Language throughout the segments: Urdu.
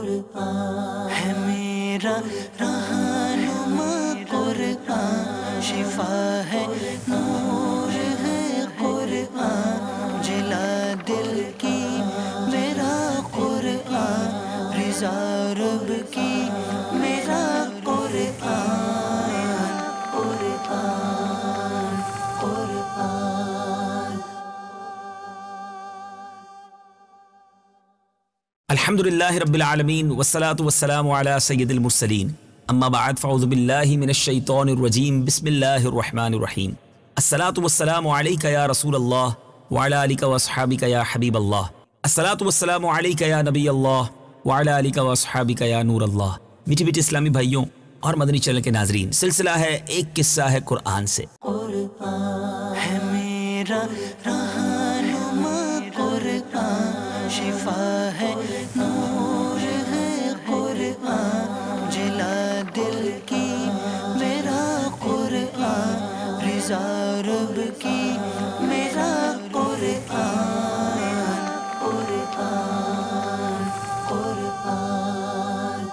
قرآن ہے میرا رہنما، قرآن شفا ہے، نور ہے قرآن، جلا دل کی میرا قرآن، رضا رب کی میرا قرآن، قرآن قرآن۔ الحمدللہ رب العالمین والصلاة والسلام علی سید المرسلین، اما بعد فاعوذ باللہ من الشیطان الرجیم، بسم اللہ الرحمن الرحیم۔ الصلاة والسلام علیک یا رسول اللہ وعلی آلک واصحابک یا حبیب اللہ، الصلاة والسلام علیک یا نبی اللہ وعلی آلک واصحابک یا نور اللہ۔ میٹھے میٹھے اسلامی بھائیوں اور مدنی چینل کے ناظرین، سلسلہ ہے ایک قصہ ہے قرآن سے۔ قرآن ہے میرا رہنما، قرآن شفا ہے، نور ہے قرآن، جلا دل کی میرا قرآن، رضا رب کی میرا قرآن، قرآن قرآن۔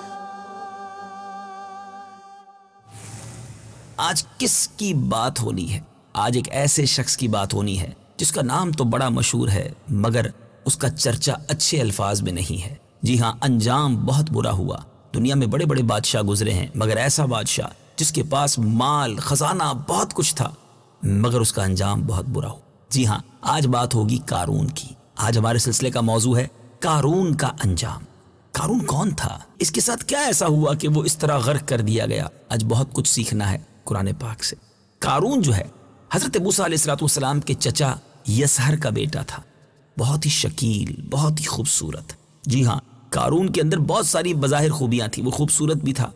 آج کس کی بات ہونی ہے؟ آج ایک ایسے شخص کی بات ہونی ہے جس کا نام تو بڑا مشہور ہے مگر اس کا چرچا اچھے الفاظ میں نہیں ہے۔ جی ہاں، انجام بہت برا ہوا۔ دنیا میں بڑے بڑے بادشاہ گزرے ہیں مگر ایسا بادشاہ جس کے پاس مال خزانہ بہت کچھ تھا مگر اس کا انجام بہت برا ہو۔ جی ہاں، آج بات ہوگی قارون کی۔ آج ہمارے سلسلے کا موضوع ہے قارون کا انجام۔ قارون کون تھا؟ اس کے ساتھ کیا ایسا ہوا کہ وہ اس طرح غرق کر دیا گیا؟ آج بہت کچھ سیکھنا ہے قرآن پاک سے۔ قارون جو ہے حضرت موسیٰ علیہ السلام کے چچا یسہر کا بیٹا تھا، بہت ہی شکیل، بہت ہی خوبصورت۔ جی ہاں، قارون کے اندر بہت ساری بظاہر خوبیاں تھیں، وہ خوبصورت بھی تھا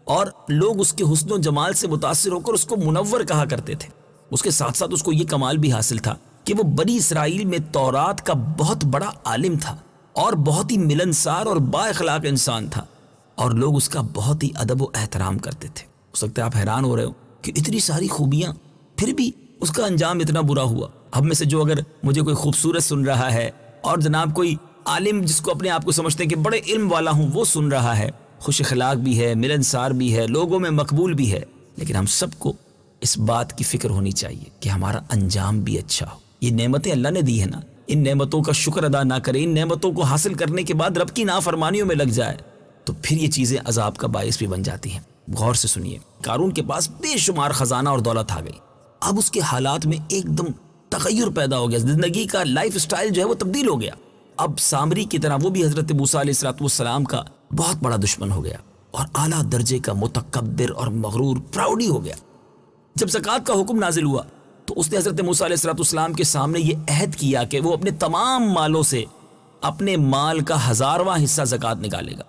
اور لوگ اس کے حسن و جمال سے متاثر ہو کر اس کو منور کہا کرتے تھے۔ اس کے ساتھ ساتھ اس کو یہ کمال بھی حاصل تھا کہ وہ بنی اسرائیل میں تورات کا بہت بڑا عالم تھا اور بہت ہی ملنسار اور با اخلاق انسان تھا اور لوگ اس کا بہت ہی ادب و احترام کرتے تھے۔ ہو سکتا ہے آپ حیران ہو رہے ہو کہ اتنی ساری خوبیاں پھر بھی اس کا انجام اتنا برا ہوا۔ ہم میں سے جو اگر مجھے کوئی خوبصورت سن رہا ہے اور جناب کوئی عالم جس کو اپنے آپ کو سمجھتے ہیں کہ بڑے علم والا ہوں وہ سن رہا ہے، خوش اخلاق بھی ہے، ملنسار بھی ہے، لوگوں میں مقبول بھی ہے، لیکن ہم سب کو اس بات کی فکر ہونی چاہیے کہ ہمارا انجام بھی اچھا ہو۔ یہ نعمتیں اللہ نے دی ہیں نا، ان نعمتوں کا شکر ادا نہ کرے، ان نعمتوں کو حاصل کرنے کے بعد رب کی نافرمانیوں میں لگ جائے تو پھر یہ چیزیں عذاب کا باعث بھی بن جاتی ہیں۔ غور سے سنیے، قارون کے پاس بے شمار خزانہ اور دولت آ گئی۔ اب اس کے حالات میں ایک دم تغیر پیدا ہو گیا، زندگی کا لائف سٹائل جو ہے وہ تبدیل ہو گیا۔ اب سامری کی طرح وہ بھی حضرت موسیٰ علیہ السلام کا بہت بڑا دشمن ہو گیا اور اعلیٰ درجے کا متکبر اور مغرور پراؤڈی ہو گیا۔ جب زکوٰۃ کا حکم نازل ہوا تو اس نے حضرت موسیٰ علیہ السلام کے سامنے یہ عہد کیا کہ وہ اپنے تمام مالوں سے اپنے مال کا 1000واں حصہ زکوٰۃ نکالے گا،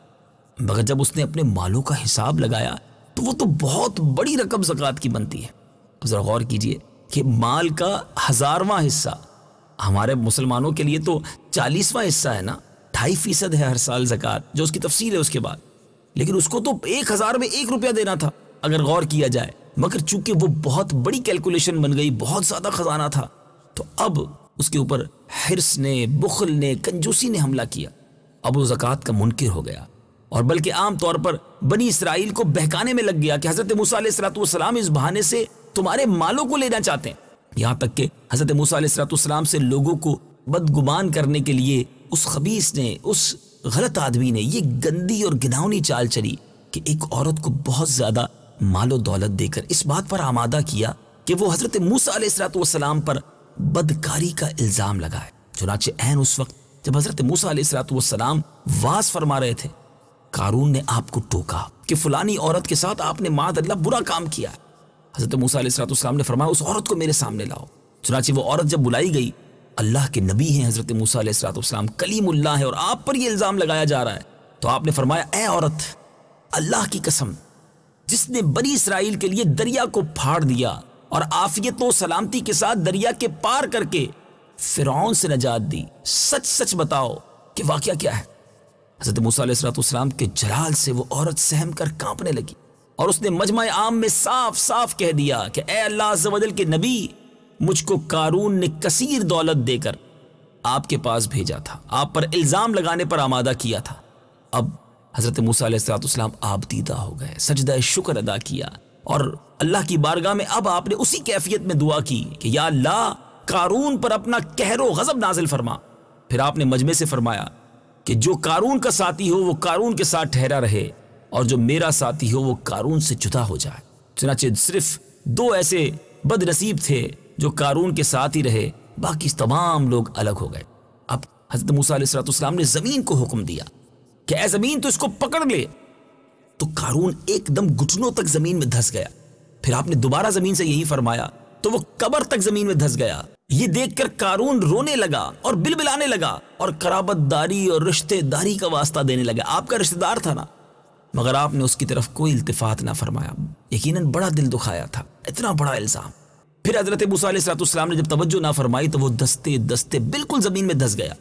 مگر جب اس نے اپنے مالوں کا حساب لگایا تو وہ تو بہت بڑی رقم زکوٰۃ کی بنتی ہے۔ اب ذرا غور کیجئے کہ مال کا 1000واں حصہ ہمارے مسلمانوں کے لیے تو 40واں حصہ ہے نا، 2.5% ہے ہر سال زکوٰۃ، جو اس کی تفصیل ہے اس کے بعد، لیکن اس کو تو 1000 میں 1 روپیہ دینا تھا اگر غور کیا جائے، مگر چونکہ وہ بہت بڑی کیلکولیشن بن گئی، بہت زیادہ خزانہ تھا، تو اب اس کے اوپر حرص نے، بخل نے، کنجوسی نے حملہ کیا۔ اب وہ زکوٰۃ کا منکر ہو گیا اور بلکہ عام طور پر بنی اسرائیل کو بہکانے میں لگ گیا کہ حضرت موسیٰ علیہ السلام اس بہانے سے تمہارے مالوں کو لینا چاہتے ہیں۔ یہاں تک کہ حضرت موسیٰ علیہ السلام سے لوگوں کو بدگمان کرنے کے لیے اس خبیث نے، اس غلط آدمی نے یہ گندی اور گھناؤنی چال چلی کہ ایک عورت کو بہت زیادہ مال و دولت دے کر اس بات پر آمادہ کیا کہ وہ حضرت موسیٰ علیہ السلام پر بدکاری کا الزام لگائے۔ چنانچہ عین اس وقت جب حضرت موسیٰ علیہ السلام واز فرما رہے تھے، قارون نے آپ کو ٹوکا کہ فلانی عورت کے ساتھ آپ نے معاذ اللہ برا کام کیا۔ حضرت موسیٰ علیہ السلام نے فرمایا اس عورت کو میرے سامنے لاؤ۔ چنانچہ وہ عورت جب بلائی گئی، اللہ کے نبی ہیں حضرت موسیٰ علیہ السلام، کلیم اللہ ہے اور آپ پر یہ الزام لگایا جا رہا ہے، تو آپ نے فرمایا اے عورت، اللہ کی قسم جس نے بنی اسرائیل کے لیے دریا کو پھاڑ دیا اور عافیت و سلامتی کے ساتھ دریا کے پار کر کے فرعون سے نجات دی، سچ سچ بتاؤ کہ واقعہ کیا ہے۔ حضرت موسیٰ علیہ السلام کے جلال سے وہ عورت سہم کر کانپنے لگی اور اس نے مجمع عام میں صاف صاف کہہ دیا کہ اے اللہ عز و جل کے نبی، مجھ کو قارون نے کثیر دولت دے کر آپ کے پاس بھیجا تھا، آپ پر الزام لگانے پر آمادہ کیا تھا۔ اب حضرت موسیٰ علیہ السلام آپ دیدہ ہو گئے، سجدہ شکر ادا کیا اور اللہ کی بارگاہ میں اب آپ نے اسی کیفیت میں دعا کی کہ یا اللہ قارون پر اپنا قہر و غضب نازل فرما۔ پھر آپ نے مجمع سے فرمایا کہ جو قارون کا ساتھی ہو وہ قارون کے ساتھ ٹھہرا رہے اور جو میرا ساتھی ہو وہ قارون سے جدا ہو جائے۔ چنانچہ صرف 2 ایسے بد نصیب تھے جو قارون کے ساتھ ہی رہے، باقی تمام لوگ الگ ہو گئے۔ اب حضرت موسیٰ علیہ السلام نے زمین کو حکم دیا کہ اے زمین تو اس کو پکڑ لے، تو قارون ایک دم گھٹنوں تک زمین میں دھس گیا۔ پھر آپ نے دوبارہ زمین سے یہی فرمایا تو وہ قبر تک زمین میں دھس گیا۔ یہ دیکھ کر قارون رونے لگا اور بلبلانے لگا اور قرابت داری اور رشتہ داری کا واسطہ دینے لگا۔ آپ کا رشتہ دار تھا نا، مگر آپ نے اس کی طرف کوئی التفات نہ فرمایا۔ یقیناً بڑا دل دکھایا تھا، اتنا بڑا الزام۔ پھر حضرت موسیٰ علیہ السلام نے جب توجہ نہ فرمائی تو وہ دستے دستے بالکل زمین میں دھس گیا۔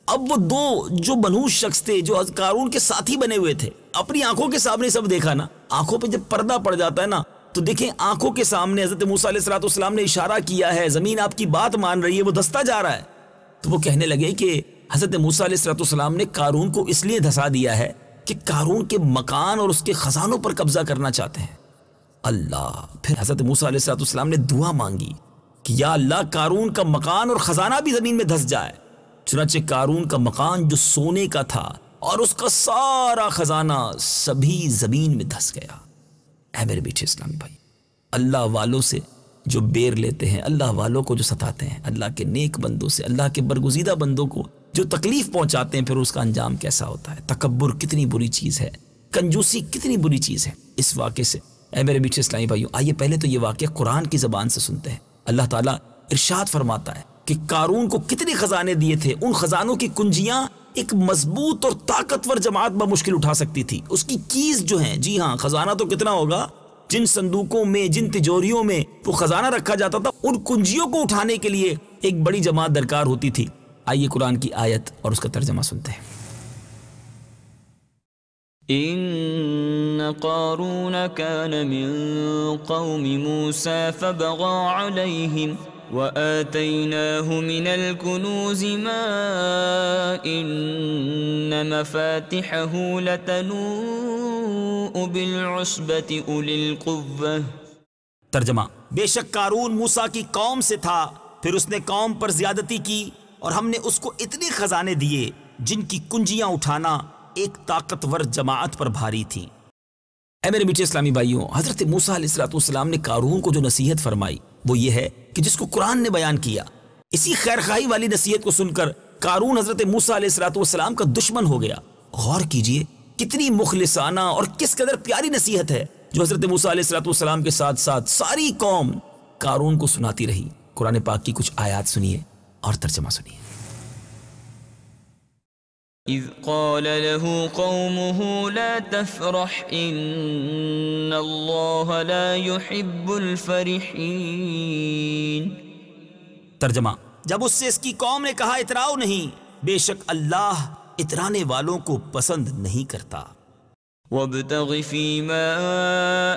اب وہ 2 جو منحوس شخص تھے جو قارون کے ساتھی بنے ہوئے تھے، اپنی آنکھوں کے سامنے سب دیکھا نا، آنکھوں پہ جب پردہ پڑ جاتا ہے نا تو دیکھیں آنکھوں کے سامنے حضرت موسیٰ علیہ السلام نے اشارہ کیا ہے، زمین آپ کی بات مان رہی ہے، وہ دھستا جا رہا ہے۔ تو وہ کہنے لگے کہ حضرت موسیٰ علیہ السلام نے قارون کو اس لیے دھسا دیا ہے کہ قارون کے مکان اور اس کے خزانوں پر قبضہ کرنا چاہتے ہیں۔ اللہ! پھر حضرت موسیٰ علیہ السلام نے دعا مانگی کہ یا اللہ قارون کا مکان اور خزانہ بھی زمین میں دھس جائے۔ چنانچہ قارون کا مکان جو سونے کا تھا اور اس کا سارا خزانہ سبھی زمین میں دھس گیا۔ اے میرے بیٹے اسلامی بھائی، اللہ والوں سے جو بیر لیتے ہیں، اللہ والوں کو جو ستاتے ہیں، اللہ کے نیک بندوں سے، اللہ کے برگزیدہ بندوں کو جو تکلیف پہنچاتے ہیں، پھر اس کا انجام کیسا ہوتا ہے۔ تکبر کتنی بری چیز ہے، کنجوسی کتنی بری چیز ہے۔ اس واقعے سے اے میرے بیٹے اسلامی بھائیوں، آئیے پہلے تو یہ واقعہ قرآن کی زبان سے سنتے ہیں۔ اللہ تعالیٰ ارشاد فرماتا ہے کہ قارون کو کتنے خزانے دیے تھے، ان خزانوں کی کنجیاں ایک مضبوط اور طاقتور جماعت بمشکل اٹھا سکتی تھی۔ اس کی کیز جو ہیں، جی ہاں، خزانہ تو کتنا ہوگا، جن صندوقوں میں، جن تجوریوں میں وہ خزانہ رکھا جاتا تھا، ان کنجیوں کو اٹھانے کے لیے ایک بڑی جماعت درکار ہوتی تھی۔ آئیے قرآن کی آیت اور اس کا ترجمہ سنتے ہیں۔ ان قارون كان من قوم موسى فبغى عليهم وآتيناه من الكنوز ما إن مفاتحه لتنوء بالعصبة أولي القوة۔ ترجمہ: بے شک قارون موسیٰ کی قوم سے تھا، پھر اس نے قوم پر زیادتی کی اور ہم نے اس کو اتنے خزانے دیے جن کی کنجیاں اٹھانا ایک طاقتور جماعت پر بھاری تھی۔ اے میرے میٹھے اسلامی بھائیوں، حضرت موسیٰ علیہ السلام نے قارون کو جو نصیحت فرمائی وہ یہ ہے کہ جس کو قرآن نے بیان کیا، اسی خیرخواہی والی نصیحت کو سن کر قارون حضرت موسیٰ علیہ السلام کا دشمن ہو گیا۔ غور کیجئے کتنی مخلصانہ اور کس قدر پیاری نصیحت ہے جو حضرت موسیٰ علیہ السلام کے ساتھ ساتھ ساری قوم قارون کو سناتی رہی۔ قرآن پاک کی کچھ آیات سنیے اور ترجمہ سنیے۔ اذ قال له قومه لا تفرح ان اللہ لا يحب الفرحین۔ ترجمہ: جب اس سے اس کی قوم نے کہا اتراؤ نہیں، بے شک اللہ اترانے والوں کو پسند نہیں کرتا۔ وابتغ فيما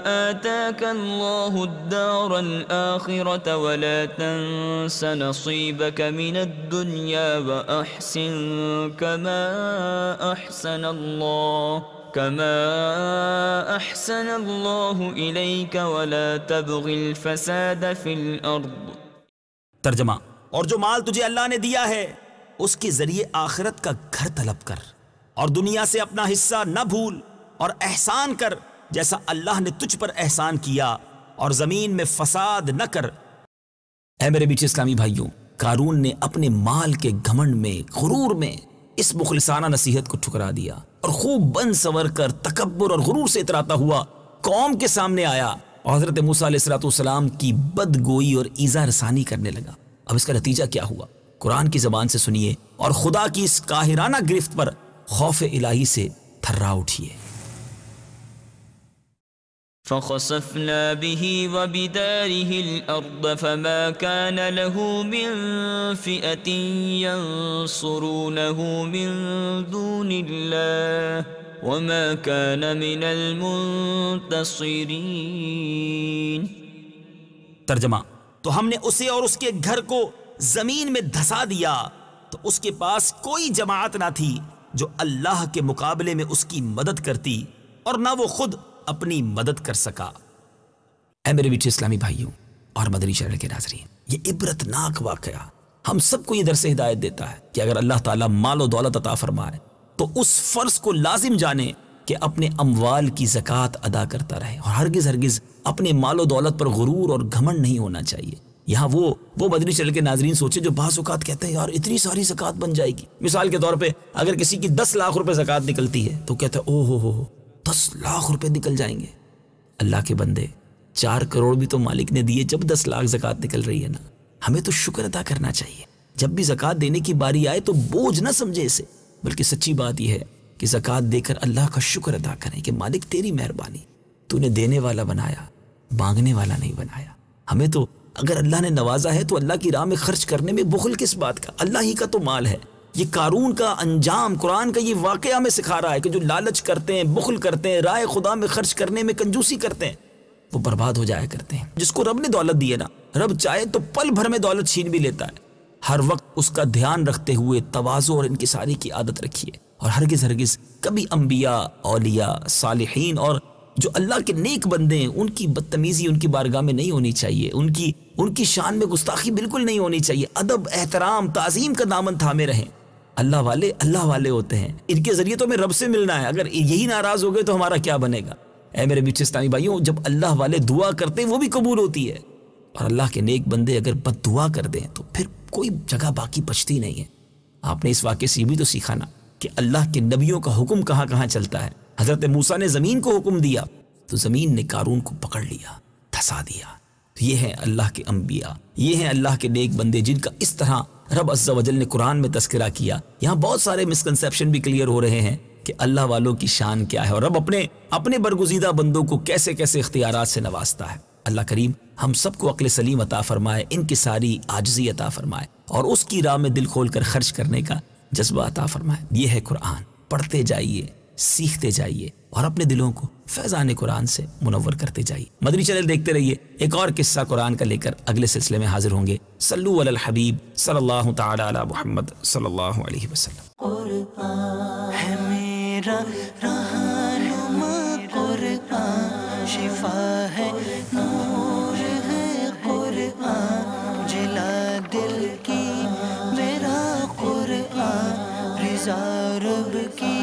آتاك الله الدار الآخرة ولا تنس نصيبك من الدنيا وأحسن كما أحسن الله إليك ولا تبغ الفساد في الأرض۔ ترجمہ: اور جو مال تجھے اللہ نے دیا ہے اس کے ذریعے آخرت کا گھر طلب کر اور دنیا سے اپنا حصہ نہ بھول اور احسان کر جیسا اللہ نے تجھ پر احسان کیا، اور زمین میں فساد نہ کر۔ اے میرے بیٹے اسلامی بھائیوں، قارون نے اپنے مال کے گھمنڈ میں، غرور میں اس مخلصانہ نصیحت کو ٹھکرا دیا اور خوب بن سور کر تکبر اور غرور سے اتراتا ہوا قوم کے سامنے آیا اور حضرت موسیٰ علیہ السلام کی بدگوئی اور ایذا رسانی کرنے لگا۔ اب اس کا نتیجہ کیا ہوا؟ قرآن کی زبان سے سنیے اور خدا کی اس قاہرانہ گرفت پر خوف الہی سے تھرا اٹھیے۔ فخسفنا به وبداره الأرض فما كان له من فئة ينصرونه من دون الله وما كان من المنتصرين۔ ترجمہ: تو ہم نے اسے اور اس کے گھر کو زمین میں دھسا دیا تو اس کے پاس کوئی جماعت نہ تھی جو اللہ کے مقابلے میں اس کی مدد کرتی اور نہ وہ خود اپنی مدد کر سکا۔ اے میرے میٹھے اسلامی بھائیوں اور مدنی چینل کے ناظرین، یہ عبرتناک واقعہ ہم سب کو یہ درس ہدایت دیتا ہے کہ اگر اللہ تعالیٰ مال و دولت عطا فرمائے تو اس فرض کو لازم جانے کہ اپنے اموال کی زکوٰۃ ادا کرتا رہے، اور ہرگز ہرگز اپنے مال و دولت پر غرور اور گھمنڈ نہیں ہونا چاہیے۔ یہاں وہ مدنی چینل کے ناظرین سوچے جو بعض اوقات کہتے ہیں یار اتنی ساری زکوٰۃ بن جائے گی۔ مثال کے طور پہ اگر کسی کی 10 لاکھ روپے زکوٰۃ نکلتی ہے تو کہتے ہیں او ہو 10 لاکھ روپے نکل جائیں گے۔ اللہ کے بندے 4 کروڑ بھی تو مالک نے دیے جب 10 لاکھ زکوٰۃ نکل رہی ہے نا۔ ہمیں تو شکر ادا کرنا چاہیے، جب بھی زکوٰۃ دینے کی باری آئے تو بوجھ نہ سمجھے اسے، بلکہ سچی بات یہ ہے کہ زکوٰۃ دے کر اللہ کا شکر ادا کریں کہ مالک تیری مہربانی، تو نے دینے والا بنایا، مانگنے والا نہیں بنایا۔ ہمیں تو اگر اللہ نے نوازا ہے تو اللہ کی راہ میں خرچ کرنے میں بخل کس بات کا؟ اللہ ہی کا تو مال ہے۔ یہ قارون کا انجام قرآن کا یہ واقعہ ہمیں سکھا رہا ہے کہ جو لالچ کرتے ہیں، بخل کرتے ہیں، راہ خدا میں خرچ کرنے میں کنجوسی کرتے ہیں، وہ برباد ہو جایا کرتے ہیں۔ جس کو رب نے دولت دی ہے نا، رب چاہے تو پل بھر میں دولت چھین بھی لیتا ہے۔ ہر وقت اس کا دھیان رکھتے ہوئے تواضع اور انکساری کی عادت رکھیے، اور ہرگز ہرگز کبھی انبیاء، اولیاء، صالحین اور جو اللہ کے نیک بندے ہیں ان کی بدتمیزی ان کی بارگاہ میں نہیں ہونی چاہیے، ان کی شان میں گستاخی بالکل نہیں ہونی چاہیے۔ ادب، احترام، تعظیم کا دامن تھامے رہیں۔ اللہ والے ہوتے ہیں، ان کے ذریعے تو ہمیں رب سے ملنا ہے۔ اگر یہی ناراض ہو گئے تو ہمارا کیا بنے گا؟ اے میرے میٹھے اسلامی بھائیوں، جب اللہ والے دعا کرتے ہیں وہ بھی قبول ہوتی ہے، اور اللہ کے نیک بندے اگر بد دعا کر دیں تو پھر کوئی جگہ باقی بچتی نہیں ہے۔ آپ نے اس واقعے سے یہ بھی تو سیکھا نا کہ اللہ کے نبیوں کا حکم کہاں کہاں چلتا ہے۔ حضرت موسیٰ نے زمین کو حکم دیا تو زمین نے قارون کو پکڑ لیا، دھسا دیا۔ یہ ہیں اللہ کے انبیاء، یہ ہیں اللہ کے نیک بندے جن کا اس طرح رب عز و جل نے قرآن میں تذکرہ کیا۔ یہاں بہت سارے مسکنسیپشن بھی کلیئر ہو رہے ہیں کہ اللہ والوں کی شان کیا ہے، اور رب اپنے برگزیدہ بندوں کو کیسے کیسے اختیارات سے نوازتا ہے۔ اللہ کریم ہم سب کو عقل سلیم عطا فرمائے، انکساری، عاجزی عطا فرمائے، اور اس کی راہ میں دل کھول کر خرچ کرنے کا جذبہ عطا فرمائے۔ یہ ہے قرآن، پڑھتے جائیے، سیکھتے جائیے، اور اپنے دلوں کو فیضان قرآن سے منور کرتے جائیے۔ مدنی چینل دیکھتے رہیے، ایک اور قصہ قرآن کا لے کر اگلے سلسلے میں حاضر ہوں گے۔ صلو علی الحبیب صلی اللہ تعالی علی محمد صلی اللہ علیہ وسلم۔ قرآن ہے میرا رہنما، قرآن شفا ہے، نور ہے قرآن، جلا دل کی میرا قرآن، رضا رب کی